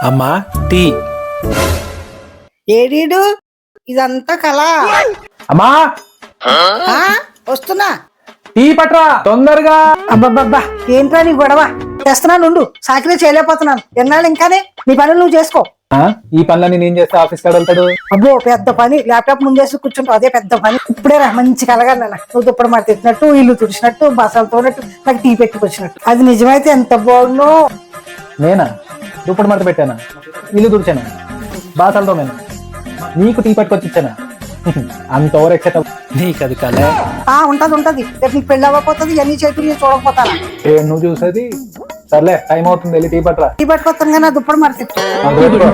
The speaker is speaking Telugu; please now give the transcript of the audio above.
అమ్మా టీ. ఏడీడు ఇదంతా కళ. అమ్మా ఆ, వస్తున్నా. టీ పట్రా తొందరగా. అబ్బబ్బబ్బా ఏంట్రా నీ గొడవ? చేస్తున్నాను ఉండు, సాకిరే చేయలేకపోతున్నాను. ఎన్నాళ్ళు ఇంకానే నీ పనులు నువ్వు చేసుకో. ఈ పనులన్నీ నేను చేస్తే ఆఫీస్ కాడ వెళ్తాడు. అబ్బో పెద్ద పని, ల్యాప్టాప్ ముందేసి కూర్చుంటావు, అదే పెద్ద పని. ఇప్పుడే రా మంచి కలగా నువ్వు దుప్పటి మాట తెచ్చినట్టు, ఇల్లు తుడిచినట్టు, బసాలు తోనట్టు, నాకు టీ పెట్టుకొచ్చినట్టు. అది నిజమైతే ఎంత బాగుందో. నేనా దుప్పటి మడత పెట్టానా, ఇల్లు తుడిచానా, బాసలతో నేను నీకు టీ పట్టుకొచ్చి ఇచ్చానా? అంత ఓవర్ ఎక్సెట్. నీకు అది కళ. ఉంటది ఉంటది, రేపు నీకు పెళ్ళి అవ్వకపోతుంది, ఇవన్నీ చేతులు నేను చూడకపోతాను. నువ్వు చూసేది సర్లే, టైం అవుతుంది, వెళ్ళి టీ పట్రా. టీ పట్టుకొస్తాను కానీ దుప్పటి మాట తెచ్చు. అంత పెట్టుకో.